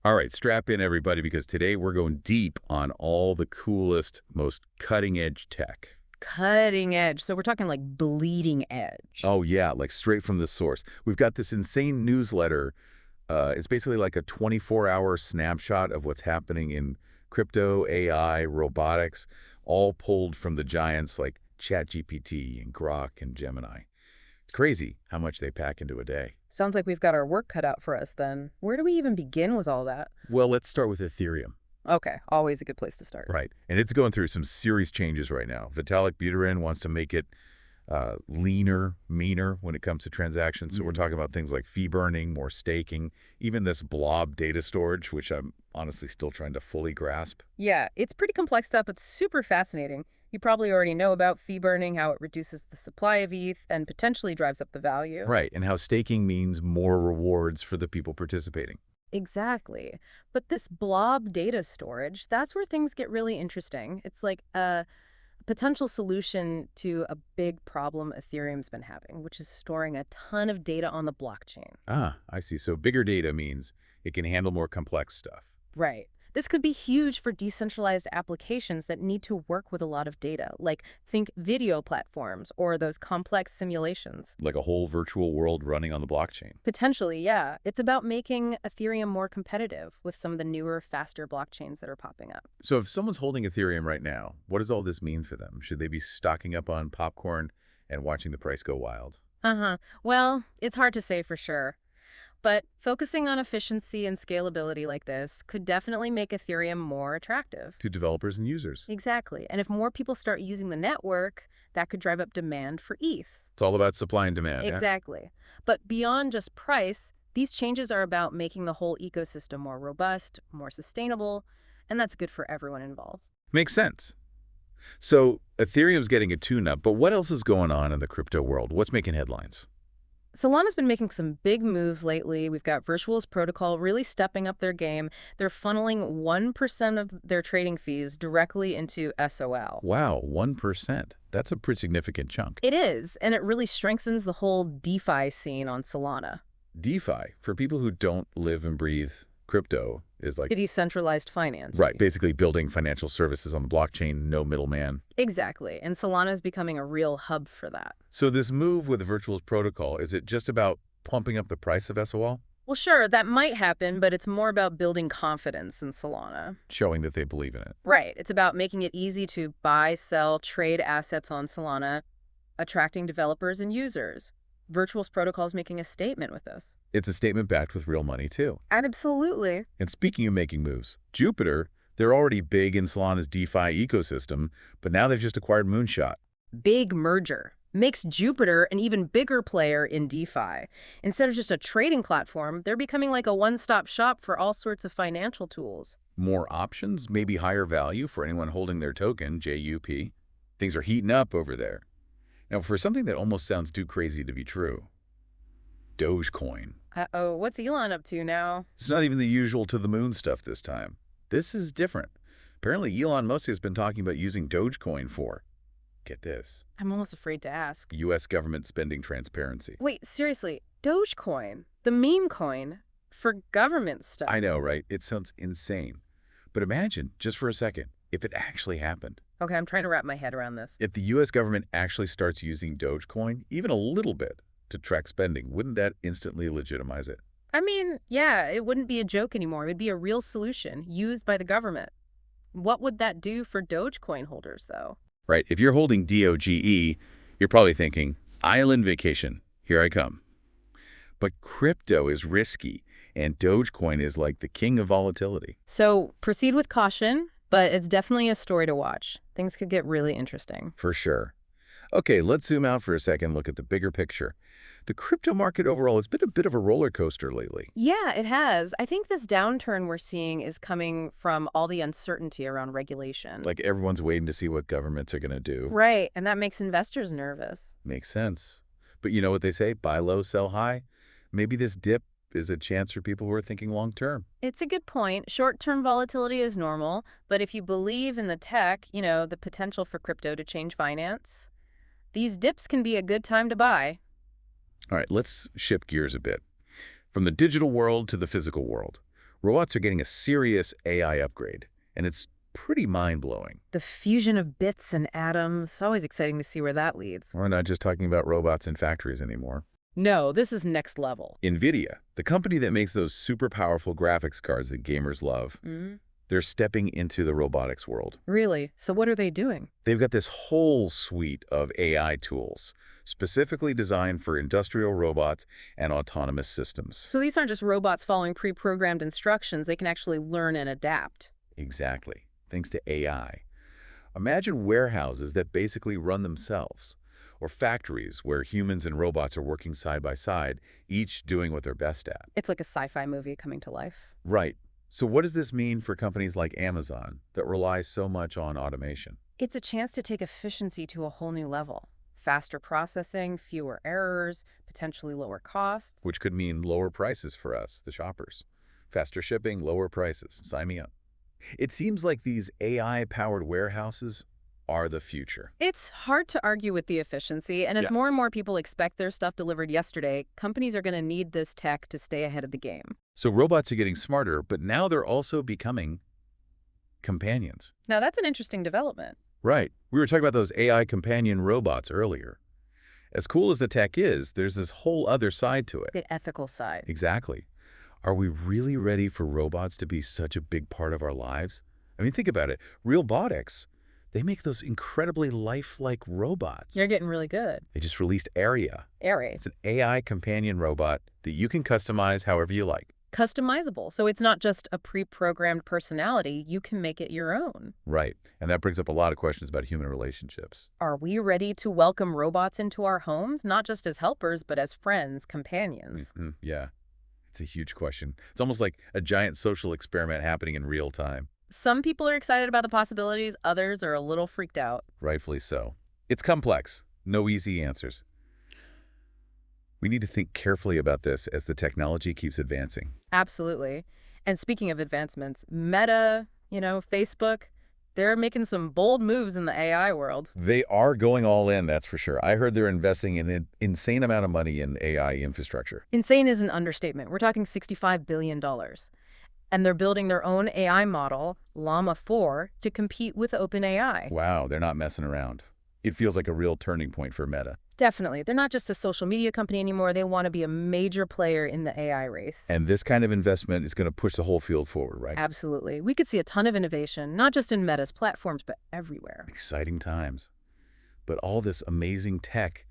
All right, strap in, everybody, because today we're going deep on all the coolest, most cutting-edge tech. Cutting edge. So we're talking like bleeding edge. Oh, yeah, like straight from the source. We've got this insane newsletter. It's basically like a 24-hour snapshot of what's happening in crypto, AI, robotics, all pulled from the giants like ChatGPT and Grok and Gemini. It's crazy how much they pack into a day. Sounds like we've got our work cut out for us then. Where do we even begin with all that? Well, let's start with Ethereum. Okay, always a good place to start. Right. And it's going through some serious changes right now. Vitalik Buterin wants to make it leaner, meaner when it comes to transactions. So we're talking about things like fee burning, more staking, even this blob data storage, which I'm honestly still trying to fully grasp. Yeah, it's pretty complex stuff, but super fascinating. You probably already know about fee burning, how it reduces the supply of ETH and potentially drives up the value. Right. And how staking means more rewards for the people participating. Exactly. But this blob data storage, that's where things get really interesting. It's like a potential solution to a big problem Ethereum's been having, which is storing a ton of data on the blockchain. Ah, I see. So bigger data means it can handle more complex stuff. Right. This could be huge for decentralized applications that need to work with a lot of data, like think video platforms or those complex simulations. Like a whole virtual world running on the blockchain. Potentially, yeah. It's about making Ethereum more competitive with some of the newer, faster blockchains that are popping up. So if someone's holding Ethereum right now, what does all this mean for them? Should they be stocking up on popcorn and watching the price go wild? Well, it's hard to say for sure. But focusing on efficiency and scalability like this could definitely make Ethereum more attractive. To developers and users. Exactly. And if more people start using the network, that could drive up demand for ETH. It's all about supply and demand. Exactly. But beyond just price, these changes are about making the whole ecosystem more robust, more sustainable, and that's good for everyone involved. Makes sense. So Ethereum's getting a tune-up, but what else is going on in the crypto world? What's making headlines? Solana's been making some big moves lately. We've got Virtual's protocol really stepping up their game. They're funneling 1% of their trading fees directly into SOL. Wow, 1%. That's a pretty significant chunk. It is, and it really strengthens the whole DeFi scene on Solana. DeFi, for people who don't live and breathe crypto, is like... Decentralized finance. Right, basically building financial services on the blockchain, no middleman. Exactly, and Solana is becoming a real hub for that. So this move with the Virtual's protocol, is it just about pumping up the price of SOL? Well, sure, that might happen, but it's more about building confidence in Solana. Showing that they believe in it. Right, it's about making it easy to buy, sell, trade assets on Solana, attracting developers and users. Virtual's protocol is making a statement with this. It's a statement backed with real money, too. Absolutely. And speaking of making moves, Jupiter, they're already big in Solana's DeFi ecosystem, but now they've just acquired Moonshot. Big merger. Makes Jupiter an even bigger player in DeFi. Instead of just a trading platform, they're becoming like a one-stop shop for all sorts of financial tools. More options, maybe higher value for anyone holding their token, JUP. Things are heating up over there. Now, for something that almost sounds too crazy to be true, Dogecoin. Uh-oh, what's Elon up to now? It's not even the usual to the moon stuff this time. This is different. Apparently, Elon Musk has been talking about using Dogecoin for, get this, I'm almost afraid to ask. U.S. government spending transparency. Wait, seriously, Dogecoin, the meme coin, for government stuff. I know, right? It sounds insane. But imagine, just for a second, if it actually happened. Okay, I'm trying to wrap my head around this. If the U.S. government actually starts using Dogecoin, even a little bit, to track spending, wouldn't that instantly legitimize it? I mean, yeah, it wouldn't be a joke anymore. It would be a real solution used by the government. What would that do for Dogecoin holders, though? Right. If you're holding DOGE, you're probably thinking, island vacation, here I come. But crypto is risky, and Dogecoin is like the king of volatility. So proceed with caution, but it's definitely a story to watch. Things could get really interesting. For sure. Okay, let's zoom out for a second and look at the bigger picture. The crypto market overall has been a bit of a roller coaster lately. Yeah, it has. I think this downturn we're seeing is coming from all the uncertainty around regulation. Like everyone's waiting to see what governments are going to do. Right, and that makes investors nervous. Makes sense. But you know what they say? Buy low, sell high. Maybe this dip is a chance for people who are thinking long term. It's a good point. Short-term volatility is normal, but if you believe in the tech, the potential for crypto to change finance, these dips can be a good time to buy. All right, let's shift gears a bit. From the digital world to the physical world. Robots are getting a serious AI upgrade, and it's pretty mind-blowing. The fusion of bits and atoms, always exciting to see where that leads. We're not just talking about robots in factories anymore. No, this is next level. Nvidia, the company that makes those super powerful graphics cards that gamers love, they're stepping into the robotics world. Really? So what are they doing? They've got this whole suite of AI tools, specifically designed for industrial robots and autonomous systems. So these aren't just robots following pre-programmed instructions. They can actually learn and adapt. Exactly, thanks to AI. Imagine warehouses that basically run themselves, or factories where humans and robots are working side by side, each doing what they're best at. It's like a sci-fi movie coming to life. Right. So what does this mean for companies like Amazon that rely so much on automation? It's a chance to take efficiency to a whole new level. Faster processing, fewer errors, potentially lower costs. Which could mean lower prices for us, the shoppers. Faster shipping, lower prices. Sign me up. It seems like these AI-powered warehouses are the future. It's hard to argue with the efficiency, and as more and more people expect their stuff delivered yesterday, companies are going to need this tech to stay ahead of the game. So robots are getting smarter, but now they're also becoming companions. Now that's an interesting development. Right. We were talking about those AI companion robots earlier. As cool as the tech is, there's this whole other side to it. The ethical side. Exactly. Are we really ready for robots to be such a big part of our lives? I mean, think about it. Realbotics, they make those incredibly lifelike robots. You're getting really good. They just released Aria. Aria. It's an AI companion robot that you can customize however you like. Customizable. So it's not just a pre-programmed personality. You can make it your own. Right. And that brings up a lot of questions about human relationships. Are we ready to welcome robots into our homes, not just as helpers, but as friends, companions? Yeah. It's a huge question. It's almost like a giant social experiment happening in real time. Some people are excited about the possibilities. Others are a little freaked out. Rightfully so. It's complex. No easy answers. We need to think carefully about this as the technology keeps advancing. Absolutely. And speaking of advancements, Meta, Facebook, they're making some bold moves in the AI world. They are going all in, that's for sure. I heard they're investing in an insane amount of money in AI infrastructure. Insane is an understatement. We're talking $65 billion. And they're building their own AI model, Llama 4, to compete with OpenAI. Wow, they're not messing around. It feels like a real turning point for Meta. Definitely. They're not just a social media company anymore. They want to be a major player in the AI race. And this kind of investment is going to push the whole field forward, right? Absolutely. We could see a ton of innovation, not just in Meta's platforms, but everywhere. Exciting times. But all this amazing tech,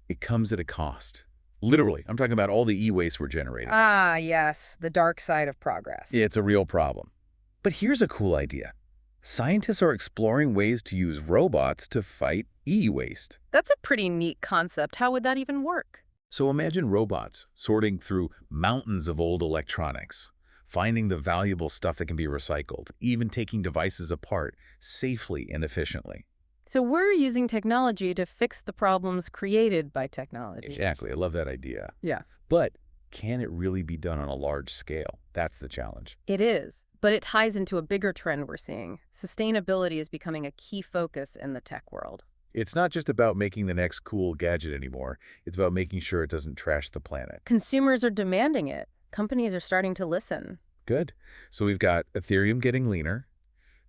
it comes at a cost. Literally, I'm talking about all the e-waste we're generating. Ah, yes, the dark side of progress. It's a real problem. But here's a cool idea. Scientists are exploring ways to use robots to fight e-waste. That's a pretty neat concept. How would that even work? So imagine robots sorting through mountains of old electronics, finding the valuable stuff that can be recycled, even taking devices apart safely and efficiently. So we're using technology to fix the problems created by technology. Exactly. I love that idea. Yeah. But can it really be done on a large scale? That's the challenge. It is, but it ties into a bigger trend we're seeing. Sustainability is becoming a key focus in the tech world. It's not just about making the next cool gadget anymore. It's about making sure it doesn't trash the planet. Consumers are demanding it. Companies are starting to listen. Good. So we've got Ethereum getting leaner,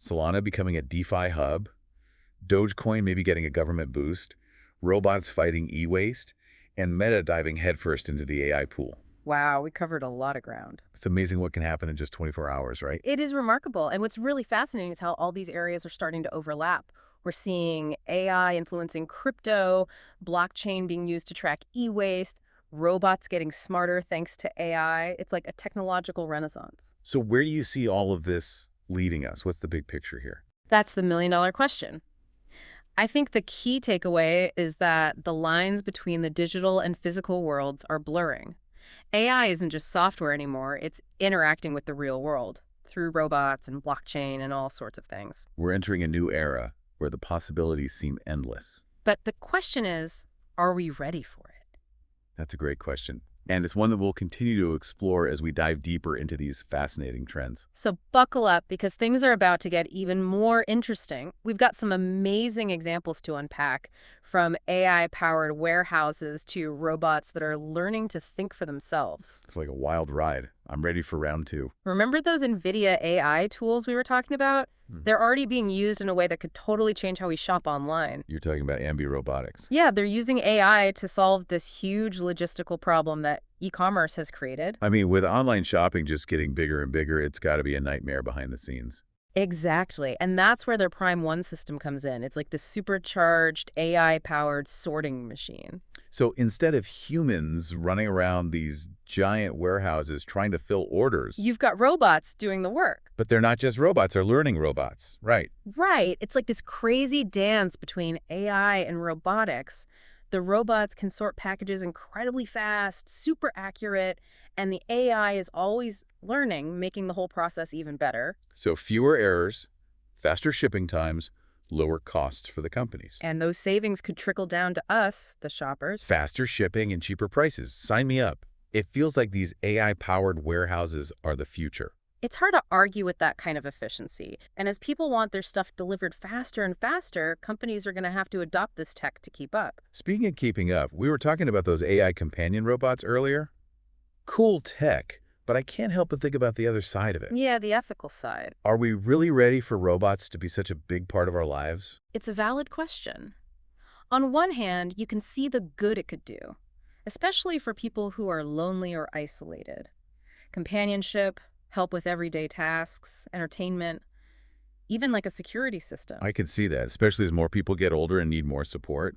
Solana becoming a DeFi hub, Dogecoin maybe getting a government boost, robots fighting e-waste, and Meta diving headfirst into the AI pool. Wow, we covered a lot of ground. It's amazing what can happen in just 24 hours, right? It is remarkable. And what's really fascinating is how all these areas are starting to overlap. We're seeing AI influencing crypto, blockchain being used to track e-waste, robots getting smarter thanks to AI. It's like a technological renaissance. So where do you see all of this leading us? What's the big picture here? That's the million-dollar question. I think the key takeaway is that the lines between the digital and physical worlds are blurring. AI isn't just software anymore. It's interacting with the real world through robots and blockchain and all sorts of things. We're entering a new era where the possibilities seem endless. But the question is, are we ready for it? That's a great question. And it's one that we'll continue to explore as we dive deeper into these fascinating trends. So buckle up because things are about to get even more interesting. We've got some amazing examples to unpack, from AI-powered warehouses to robots that are learning to think for themselves. It's like a wild ride. I'm ready for round two. Remember those Nvidia AI tools we were talking about? They're already being used in a way that could totally change how we shop online. You're talking about Ambi Robotics. Yeah, they're using AI to solve this huge logistical problem that e-commerce has created. I mean, with online shopping just getting bigger and bigger, it's got to be a nightmare behind the scenes. Exactly. And that's where their Prime One system comes in. It's like the supercharged AI-powered sorting machine. So instead of humans running around these giant warehouses trying to fill orders, You've got robots doing the work. but they're not just robots, they're learning robots. Right. Right. It's like this crazy dance between AI and robotics. The robots can sort packages incredibly fast, super accurate, and the AI is always learning, making the whole process even better. So fewer errors, faster shipping times, lower costs for the companies. And those savings could trickle down to us, the shoppers. Faster shipping and cheaper prices. Sign me up. It feels like these AI-powered warehouses are the future. It's hard to argue with that kind of efficiency. And as people want their stuff delivered faster and faster, companies are going to have to adopt this tech to keep up. Speaking of keeping up, we were talking about those AI companion robots earlier. Cool tech, but I can't help but think about the other side of it. Yeah, the ethical side. Are we really ready for robots to be such a big part of our lives? It's a valid question. On one hand, you can see the good it could do, especially for people who are lonely or isolated. Companionship, help with everyday tasks, entertainment, even like a security system. I can see that, especially as more people get older and need more support.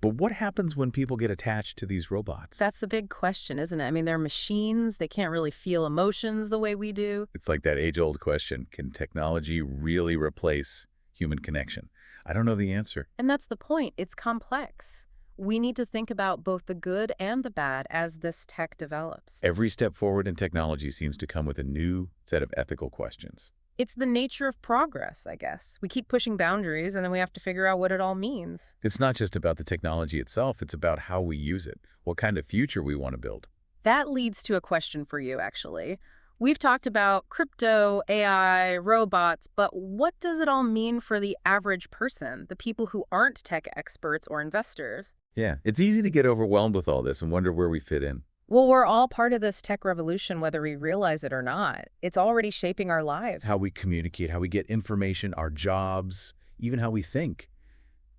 But what happens when people get attached to these robots? That's the big question, isn't it? I mean, they're machines. They can't really feel emotions the way we do. It's like that age-old question, can technology really replace human connection? I don't know the answer. And that's the point. It's complex. We need to think about both the good and the bad as this tech develops. Every step forward in technology seems to come with a new set of ethical questions. It's the nature of progress, I guess. We keep pushing boundaries, and then we have to figure out what it all means. It's not just about the technology itself, it's about how we use it, what kind of future we want to build. That leads to a question for you, actually. We've talked about crypto, AI, robots, but what does it all mean for the average person, the people who aren't tech experts or investors? Yeah, it's easy to get overwhelmed with all this and wonder where we fit in. Well, we're all part of this tech revolution, whether we realize it or not. It's already shaping our lives. How we communicate, how we get information, our jobs, even how we think.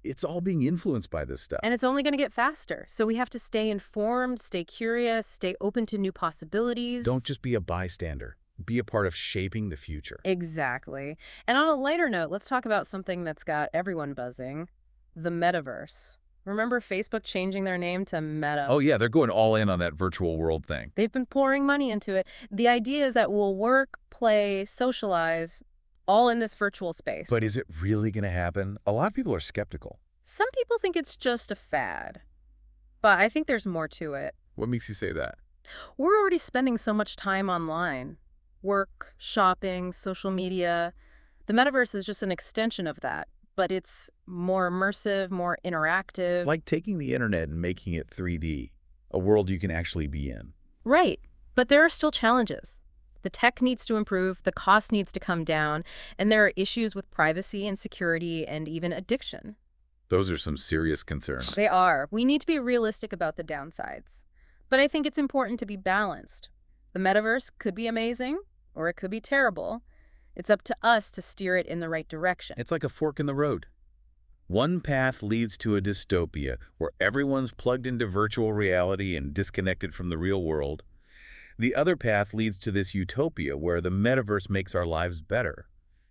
It's all being influenced by this stuff. And it's only going to get faster. So we have to stay informed, stay curious, stay open to new possibilities. Don't just be a bystander. Be a part of shaping the future. Exactly. And on a lighter note, let's talk about something that's got everyone buzzing, the metaverse. Remember Facebook changing their name to Meta? Oh yeah, they're going all in on that virtual world thing. They've been pouring money into it. The idea is that we'll work, play, socialize, all in this virtual space. But is it really going to happen? A lot of people are skeptical. Some people think it's just a fad. But I think there's more to it. What makes you say that? We're already spending so much time online. Work, shopping, social media. The metaverse is just an extension of that. But it's more immersive, more interactive. Like taking the internet and making it 3D, a world you can actually be in. Right. But there are still challenges. The tech needs to improve, the cost needs to come down, and there are issues with privacy and security and even addiction. Those are some serious concerns. They are. We need to be realistic about the downsides. But I think it's important to be balanced. The metaverse could be amazing, or it could be terrible. It's up to us to steer it in the right direction. It's like a fork in the road. One path leads to a dystopia where everyone's plugged into virtual reality and disconnected from the real world. The other path leads to this utopia where the metaverse makes our lives better,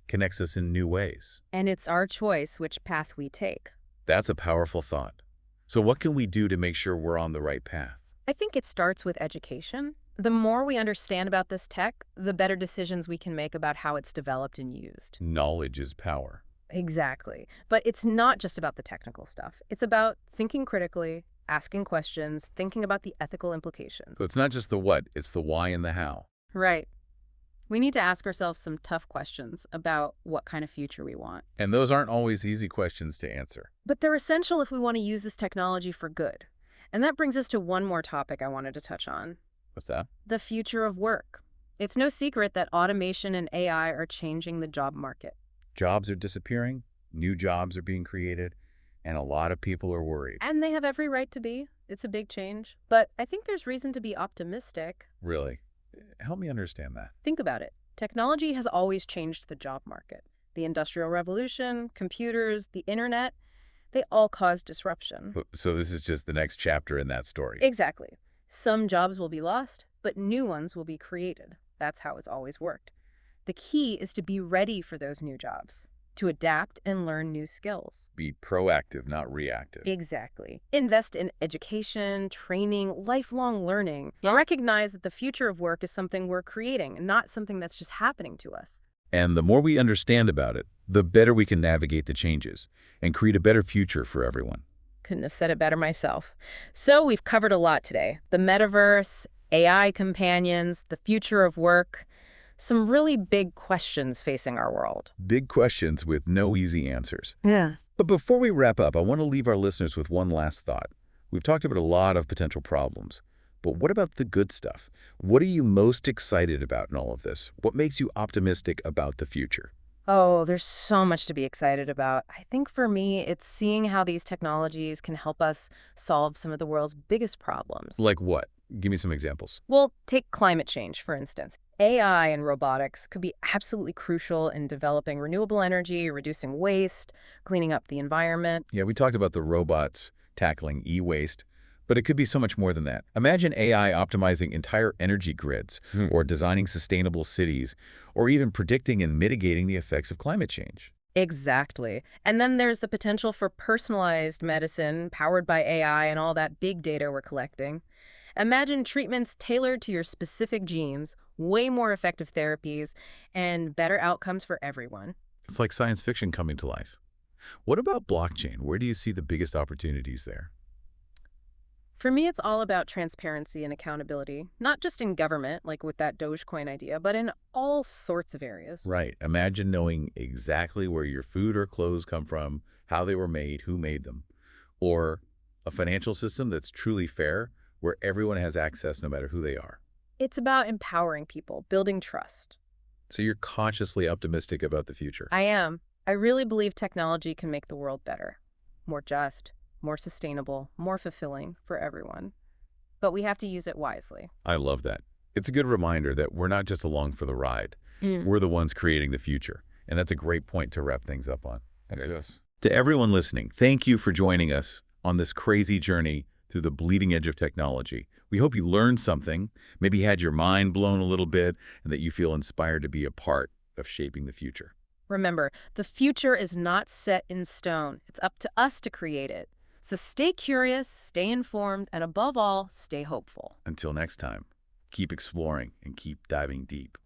connects us in new ways. And it's our choice which path we take. That's a powerful thought. So what can we do to make sure we're on the right path? I think it starts with education. The more we understand about this tech, the better decisions we can make about how it's developed and used. Knowledge is power. Exactly. But it's not just about the technical stuff. It's about thinking critically, asking questions, thinking about the ethical implications. So it's not just the what, it's the why and the how. Right. We need to ask ourselves some tough questions about what kind of future we want. And those aren't always easy questions to answer. But they're essential if we want to use this technology for good. And that brings us to one more topic I wanted to touch on. What's that? The future of work. It's no secret that automation and AI are changing the job market. Jobs are disappearing, new jobs are being created, and a lot of people are worried. And they have every right to be. It's a big change. But I think there's reason to be optimistic. Really? Help me understand that. Think about it. Technology has always changed the job market. The Industrial Revolution, computers, the internet, they all caused disruption. So this is just the next chapter in that story. Exactly. Some jobs will be lost, but new ones will be created. That's how it's always worked. The key is to be ready for those new jobs, to adapt and learn new skills. Be proactive, not reactive. Exactly. Invest in education, training, lifelong learning. Recognize that the future of work is something we're creating, not something that's just happening to us. And the more we understand about it, the better we can navigate the changes and create a better future for everyone. Couldn't have said it better myself. So we've covered a lot today. The metaverse, AI companions, the future of work. Some really big questions facing our world. Big questions with no easy answers. Yeah. But before we wrap up, I want to leave our listeners with one last thought. We've talked about a lot of potential problems, but what about the good stuff? What are you most excited about in all of this? What makes you optimistic about the future? Oh, there's so much to be excited about. I think for me, it's seeing how these technologies can help us solve some of the world's biggest problems. Like what? Give me some examples. Well, take climate change, for instance. AI and robotics could be absolutely crucial in developing renewable energy, reducing waste, cleaning up the environment. Yeah, we talked about the robots tackling e-waste, but it could be so much more than that. Imagine AI optimizing entire energy grids, or designing sustainable cities, or even predicting and mitigating the effects of climate change. Exactly. And then there's the potential for personalized medicine powered by AI and all that big data we're collecting. Imagine treatments tailored to your specific genes, way more effective therapies, and better outcomes for everyone. It's like science fiction coming to life. What about blockchain? Where do you see the biggest opportunities there? For me, it's all about transparency and accountability, not just in government, like with that Dogecoin idea, but in all sorts of areas. Right. Imagine knowing exactly where your food or clothes come from, how they were made, who made them. Or a financial system that's truly fair, where everyone has access no matter who they are. It's about empowering people, building trust. So you're consciously optimistic about the future. I am. I really believe technology can make the world better, more just, more sustainable, more fulfilling for everyone. But we have to use it wisely. I love that. It's a good reminder that we're not just along for the ride. We're the ones creating the future. And that's a great point to wrap things up on. To everyone listening, thank you for joining us on this crazy journey through the bleeding edge of technology. We hope you learned something, maybe had your mind blown a little bit, and that you feel inspired to be a part of shaping the future. Remember, the future is not set in stone. It's up to us to create it. So stay curious, stay informed, and above all, stay hopeful. Until next time, keep exploring and keep diving deep.